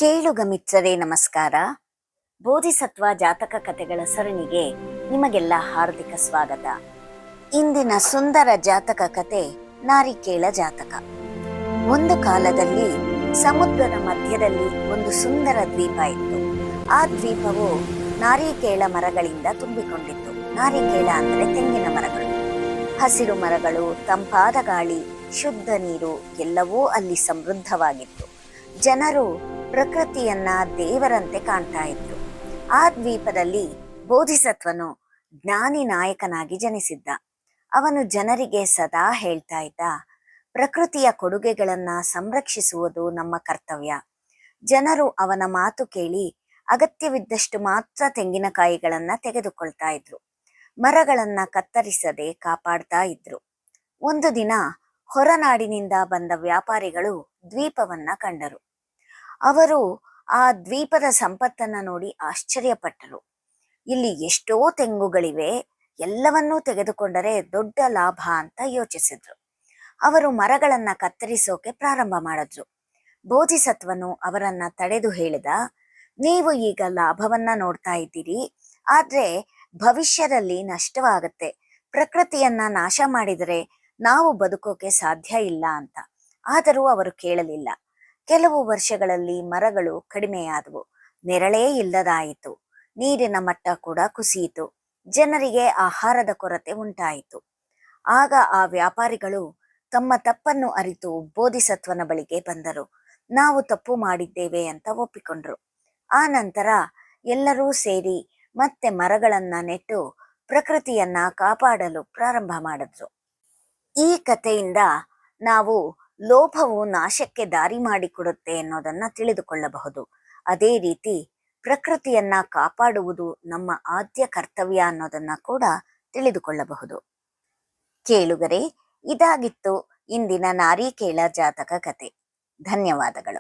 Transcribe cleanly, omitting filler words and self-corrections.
ಕೇಳುಗ ಮಿತ್ರರೇ ನಮಸ್ಕಾರ. ಬೋಧಿಸತ್ವ ಜಾತಕ ಕಥೆಗಳ ಸರಣಿಗೆ ನಿಮಗೆಲ್ಲ ಹಾರ್ದಿಕ ಸ್ವಾಗತ. ಇಂದಿನ ಸುಂದರ ಜಾತಕ ಕತೆ ನಾರಿಕೇಳ ಜಾತಕ. ಒಂದು ಕಾಲದಲ್ಲಿ ಸಮುದ್ರದ ಮಧ್ಯದಲ್ಲಿ ಒಂದು ಸುಂದರ ದ್ವೀಪ ಇತ್ತು. ಆ ದ್ವೀಪವು ನಾರಿಕೇಳ ಮರಗಳಿಂದ ತುಂಬಿಕೊಂಡಿತ್ತು. ನಾರಿಕೇಳ ಅಂದರೆ ತೆಂಗಿನ ಮರಗಳು. ಹಸಿರು ಮರಗಳು, ತಂಪಾದ ಗಾಳಿ, ಶುದ್ಧ ನೀರು ಎಲ್ಲವೂ ಅಲ್ಲಿ ಸಮೃದ್ಧವಾಗಿತ್ತು. ಜನರು ಪ್ರಕೃತಿಯನ್ನ ದೇವರಂತೆ ಕಾಣ್ತಾ ಇದ್ರು. ಆ ದ್ವೀಪದಲ್ಲಿ ಬೋಧಿಸತ್ವನು ಜ್ಞಾನಿ ನಾಯಕನಾಗಿ ಜನಿಸಿದ್ದ. ಅವನು ಜನರಿಗೆ ಸದಾ ಹೇಳ್ತಾ ಇದ್ದ, ಪ್ರಕೃತಿಯ ಕೊಡುಗೆಗಳನ್ನ ಸಂರಕ್ಷಿಸುವುದು ನಮ್ಮ ಕರ್ತವ್ಯ. ಜನರು ಅವನ ಮಾತು ಕೇಳಿ ಅಗತ್ಯವಿದ್ದಷ್ಟು ಮಾತ್ರ ತೆಂಗಿನಕಾಯಿಗಳನ್ನ ತೆಗೆದುಕೊಳ್ತಾ ಇದ್ರು. ಮರಗಳನ್ನ ಕತ್ತರಿಸದೆ ಕಾಪಾಡ್ತಾ ಇದ್ರು. ಒಂದು ದಿನ ಹೊರನಾಡಿನಿಂದ ಬಂದ ವ್ಯಾಪಾರಿಗಳು ದ್ವೀಪವನ್ನ ಕಂಡರು. ಅವರು ಆ ದ್ವೀಪದ ಸಂಪತ್ತನ್ನ ನೋಡಿ ಆಶ್ಚರ್ಯಪಟ್ಟರು. ಇಲ್ಲಿ ಎಷ್ಟೋ ತೆಂಗುಗಳಿವೆ, ಎಲ್ಲವನ್ನೂ ತೆಗೆದುಕೊಂಡರೆ ದೊಡ್ಡ ಲಾಭ ಅಂತ ಯೋಚಿಸಿದ್ರು. ಅವರು ಮರಗಳನ್ನ ಕತ್ತರಿಸೋಕೆ ಪ್ರಾರಂಭ ಮಾಡಿದ್ರು. ಬೋಧಿಸತ್ವನು ಅವರನ್ನ ತಡೆದು ಹೇಳಿದ, ನೀವು ಈಗ ಲಾಭವನ್ನ ನೋಡ್ತಾ ಇದ್ದೀರಿ, ಆದ್ರೆ ಭವಿಷ್ಯದಲ್ಲಿ ನಷ್ಟವಾಗತ್ತೆ. ಪ್ರಕೃತಿಯನ್ನ ನಾಶ ಮಾಡಿದರೆ ನಾವು ಬದುಕೋಕೆ ಸಾಧ್ಯ ಇಲ್ಲ ಅಂತ. ಆದರೂ ಅವರು ಕೇಳಲಿಲ್ಲ. ಕೆಲವು ವರ್ಷಗಳಲ್ಲಿ ಮರಗಳು ಕಡಿಮೆಯಾದವು. ನೆರಳೇ ಇಲ್ಲದಾಯಿತು. ನೀರಿನ ಮಟ್ಟ ಕೂಡ ಕುಸಿಯಿತು. ಜನರಿಗೆ ಆಹಾರದ ಕೊರತೆ ಉಂಟಾಯಿತು. ಆಗ ಆ ವ್ಯಾಪಾರಿಗಳು ತಮ್ಮ ತಪ್ಪನ್ನು ಅರಿತು ಬೋಧಿಸತ್ವನ ಬಳಿಗೆ ಬಂದರು. ನಾವು ತಪ್ಪು ಮಾಡಿದ್ದೇವೆ ಅಂತ ಒಪ್ಪಿಕೊಂಡ್ರು. ಆ ನಂತರ ಎಲ್ಲರೂ ಸೇರಿ ಮತ್ತೆ ಮರಗಳನ್ನ ನೆಟ್ಟು ಪ್ರಕೃತಿಯನ್ನ ಕಾಪಾಡಲು ಪ್ರಾರಂಭ ಮಾಡಿದ್ರು. ಈ ಕಥೆಯಿಂದ ನಾವು ಲೋಭವು ನಾಶಕ್ಕೆ ದಾರಿ ಮಾಡಿಕೊಡುತ್ತೆ ಅನ್ನೋದನ್ನ ತಿಳಿದುಕೊಳ್ಳಬಹುದು. ಅದೇ ರೀತಿ ಪ್ರಕೃತಿಯನ್ನ ಕಾಪಾಡುವುದು ನಮ್ಮ ಆದ್ಯ ಕರ್ತವ್ಯ ಅನ್ನೋದನ್ನ ಕೂಡ ತಿಳಿದುಕೊಳ್ಳಬಹುದು. ಕೇಳುಗರೆ, ಇದಾಗಿತ್ತು ಇಂದಿನ ನಾರಿಕೇಳ ಜಾತಕ ಕತೆ. ಧನ್ಯವಾದಗಳು.